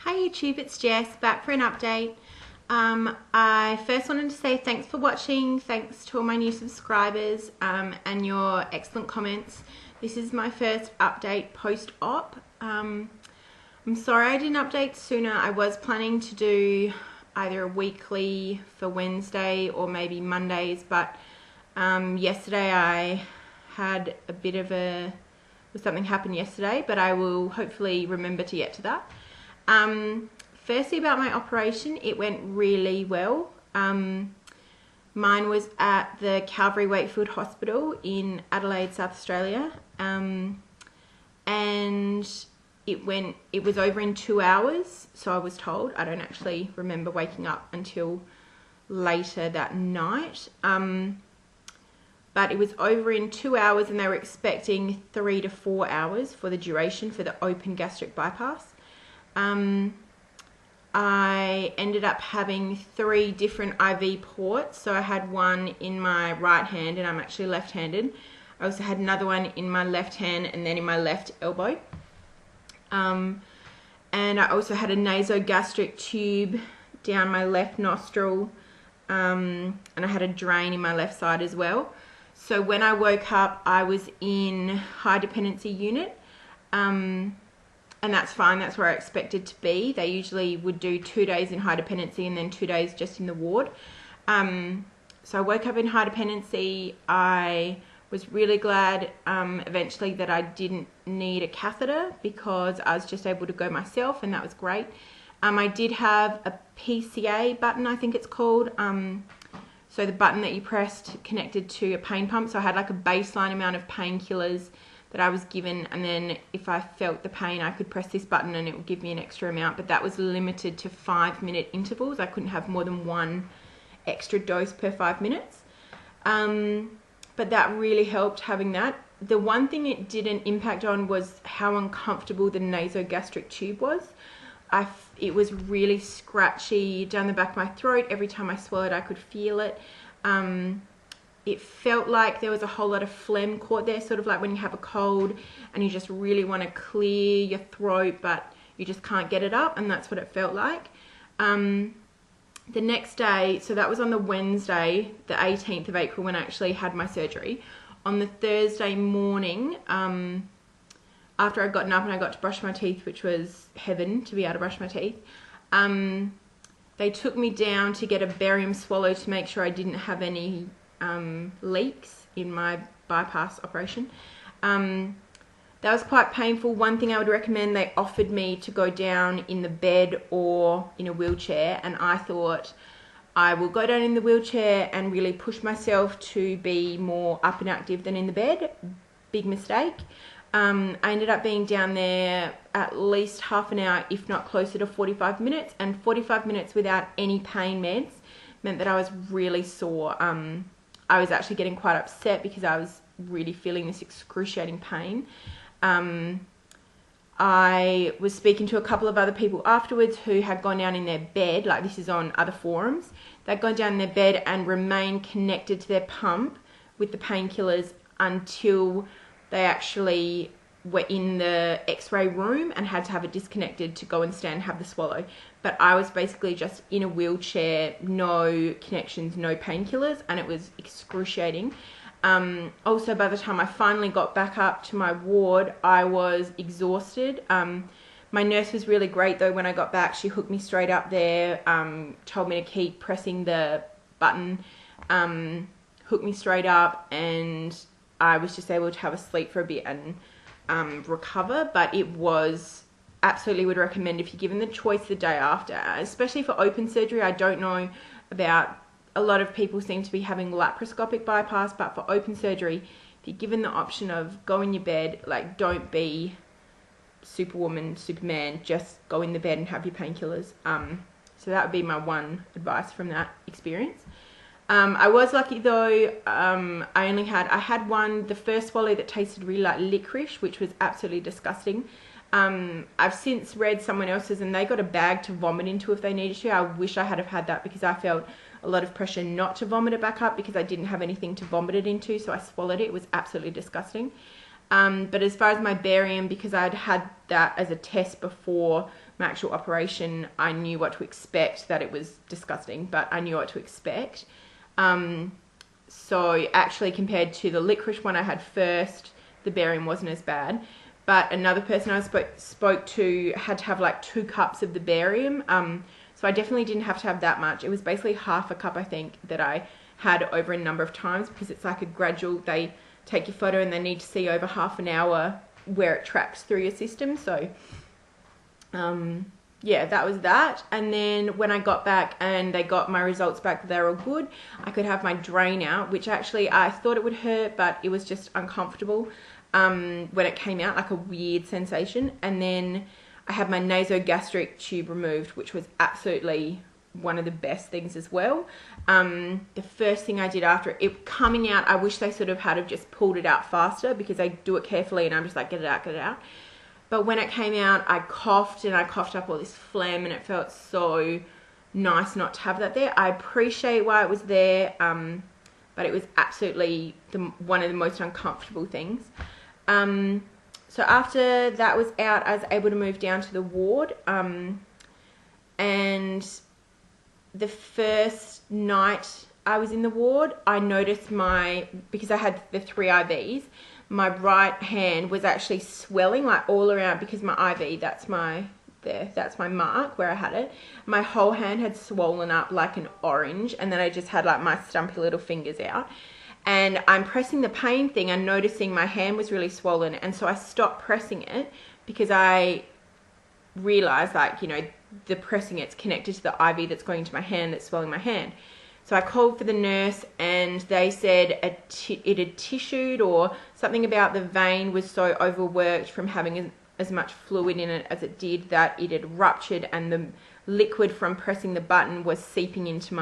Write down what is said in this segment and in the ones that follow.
Hi YouTube, it's Jess, back for an update. I first wanted to say thanks for watching, thanks to all my new subscribers and your excellent comments. This is my first update post-op. I'm sorry I didn't update sooner. I was planning to do either a weekly for Wednesday or maybe Mondays, but yesterday I had a bit of something happened yesterday, but I will hopefully remember to get to that. Firstly, about my operation, it went really well. Mine was at the Calvary Wakefield Hospital in Adelaide, South Australia, and it was over in 2 hours, so I was told. I don't actually remember waking up until later that night, but it was over in 2 hours, and they were expecting 3 to 4 hours for the duration for the open gastric bypass. I ended up having 3 different IV ports. So I had one in my right hand, and I'm actually left-handed. I also had another one in my left hand and then in my left elbow. And I also had a nasogastric tube down my left nostril, and I had a drain in my left side as well. So when I woke up, I was in high dependency unit. And that's fine, that's where I expected to be. They usually would do 2 days in high dependency and then 2 days just in the ward. So I woke up in high dependency. I was really glad eventually that I didn't need a catheter because I was just able to go myself, and that was great. I did have a PCA button, I think it's called. So the button that you pressed connected to a pain pump. So I had like a baseline amount of painkillers that I was given, and then if I felt the pain I could press this button and it would give me an extra amount, but that was limited to 5-minute intervals. I couldn't have more than 1 extra dose per 5 minutes, but that really helped having that. The one thing it didn't impact on was how uncomfortable the nasogastric tube was. It was really scratchy down the back of my throat. Every time I swallowed I could feel it. It felt like there was a whole lot of phlegm caught there, sort of like when you have a cold and you just really want to clear your throat, but you just can't get it up, and that's what it felt like. The next day, so that was on the Wednesday, the 18th of April, when I actually had my surgery. On the Thursday morning, after I'd gotten up and I got to brush my teeth, which was heaven to be able to brush my teeth, they took me down to get a barium swallow to make sure I didn't have any leaks in my bypass operation. That was quite painful. One thing I would recommend, they offered me to go down in the bed or in a wheelchair, and I thought I will go down in the wheelchair and really push myself to be more up and active than in the bed. Big mistake. I ended up being down there at least half an hour, if not closer to 45 minutes, and 45 minutes without any pain meds meant that I was really sore. I was actually getting quite upset because I was really feeling this excruciating pain. I was speaking to a couple of other people afterwards who had gone down in their bed, like this is on other forums, they'd gone down in their bed and remained connected to their pump with the painkillers until they actually were in the x-ray room and had to have it disconnected to go and stand and have the swallow. But I was basically just in a wheelchair, no connections, no painkillers, and it was excruciating. Also, by the time I finally got back up to my ward, I was exhausted. My nurse was really great though. When I got back, she hooked me straight up there, told me to keep pressing the button, hooked me straight up, and I was just able to have a sleep for a bit and recover. But it was, absolutely would recommend if you're given the choice the day after, especially for open surgery. I don't know about, a lot of people seem to be having laparoscopic bypass, but for open surgery, if you're given the option of go in your bed, like don't be Superwoman, Superman, just go in the bed and have your painkillers. So that would be my one advice from that experience. I was lucky though. I had one, the first swallow, that tasted really like licorice, which was absolutely disgusting. I've since read someone else's and they got a bag to vomit into if they needed to. I wish I had have had that because I felt a lot of pressure not to vomit it back up because I didn't have anything to vomit it into, so I swallowed it. It was absolutely disgusting. But as far as my barium, because I'd had that as a test before my actual operation, I knew what to expect. That it was disgusting, but I knew what to expect. So actually, compared to the licorice one I had first, the barium wasn't as bad. But another person I spoke to had to have like 2 cups of the barium. So I definitely didn't have to have that much. It was basically half a cup, I think, that I had over a number of times, because it's like a gradual, they take your photo and they need to see over half an hour where it tracks through your system. So yeah, that was that. And then when I got back and they got my results back, they were all good, I could have my drain out, which actually I thought it would hurt, but it was just uncomfortable when it came out, like a weird sensation. And then I had my nasogastric tube removed, which was absolutely one of the best things as well. The first thing I did after it coming out, I wish they sort of had just pulled it out faster, because they do it carefully and I'm just like, get it out, get it out. But when it came out, I coughed and I coughed up all this phlegm, and it felt so nice not to have that there. I appreciate why it was there, but it was absolutely one of the most uncomfortable things. So after that was out, I was able to move down to the ward, and the first night I was in the ward, I noticed because I had the 3 IVs, my right hand was actually swelling like all around, because my IV, that's my mark where I had it. My whole hand had swollen up like an orange, and then I just had like my stumpy little fingers out. And I'm pressing the pain thing and noticing my hand was really swollen, and so I stopped pressing it, because I realized, like, you know, the pressing, it's connected to the IV that's going to my hand that's swelling my hand. So I called for the nurse, and they said it had tissued, or something about the vein was so overworked from having as much fluid in it as it did, that it had ruptured, and the liquid from pressing the button was seeping into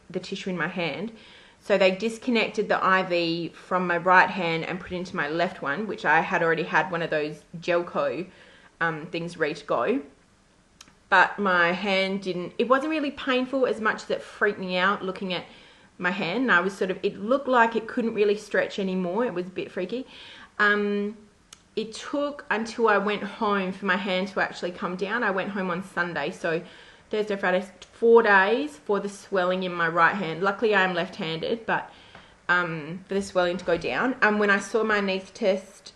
the tissue in my hand. So they disconnected the IV from my right hand and put it into my left one, which I had already had one of those Gelco things ready to go. But my hand it wasn't really painful as much as it freaked me out looking at my hand. And I was it looked like it couldn't really stretch anymore. It was a bit freaky. It took until I went home for my hand to actually come down. I went home on Sunday, so Thursday, Friday, 4 days for the swelling in my right hand. Luckily I am left-handed, but for the swelling to go down. And when I saw my anaesthetist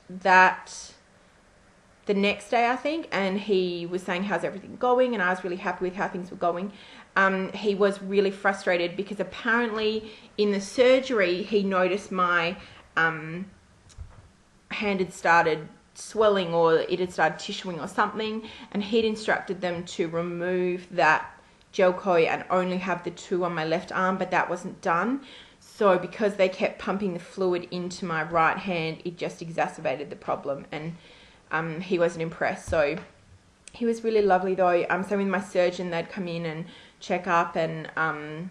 the next day, I think, and he was saying, how's everything going? And I was really happy with how things were going. He was really frustrated, because apparently in the surgery he noticed my hand had started swelling, or it had started tissuing or something, and he'd instructed them to remove that Gelco and only have the 2 on my left arm, but that wasn't done. So because they kept pumping the fluid into my right hand, it just exacerbated the problem, and he wasn't impressed. So he was really lovely though. So with my surgeon, they'd come in and check up, and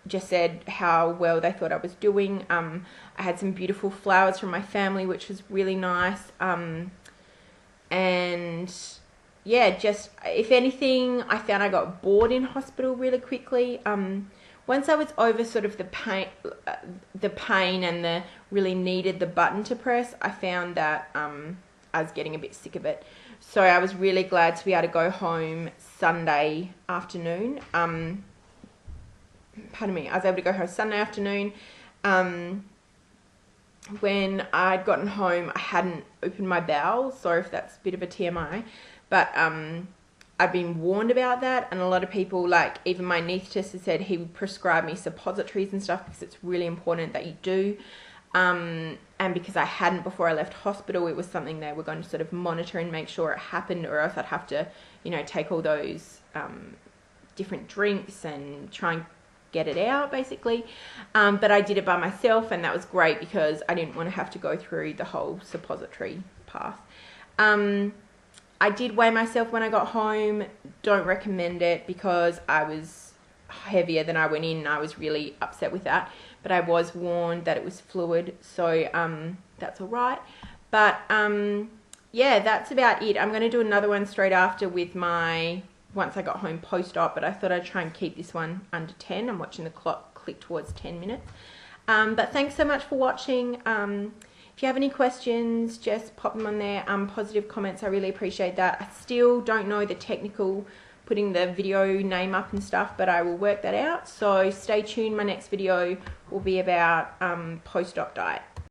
just said how well they thought I was doing. I had some beautiful flowers from my family, which was really nice. And yeah, just, if anything, I found I got bored in hospital really quickly. Once I was over sort of the pain and the really needed the button to press, I found that I was getting a bit sick of it. So I was really glad to be able to go home Sunday afternoon. Pardon me, I was able to go home Sunday afternoon. When I'd gotten home, I hadn't opened my bowels. Sorry if that's a bit of a TMI, but I've been warned about that, and a lot of people, like even my anaesthetist, has said he would prescribe me suppositories and stuff, because it's really important that you do. And because I hadn't before I left hospital, it was something they were going to sort of monitor and make sure it happened, or else I'd have to, you know, take all those different drinks and try and get it out, basically. But I did it by myself, and that was great, because I didn't want to have to go through the whole suppository path. I did weigh myself when I got home. Don't recommend it, because I was heavier than I went in, and I was really upset with that. But I was warned that it was fluid, so that's all right. But yeah, that's about it. I'm going to do another one straight after with once I got home post-op, but I thought I'd try and keep this one under 10. I'm watching the clock click towards 10 minutes. But thanks so much for watching. If you have any questions, just pop them on there. Positive comments, I really appreciate that. I still don't know the technical putting the video name up and stuff, but I will work that out. So stay tuned. My next video will be about post-op diet.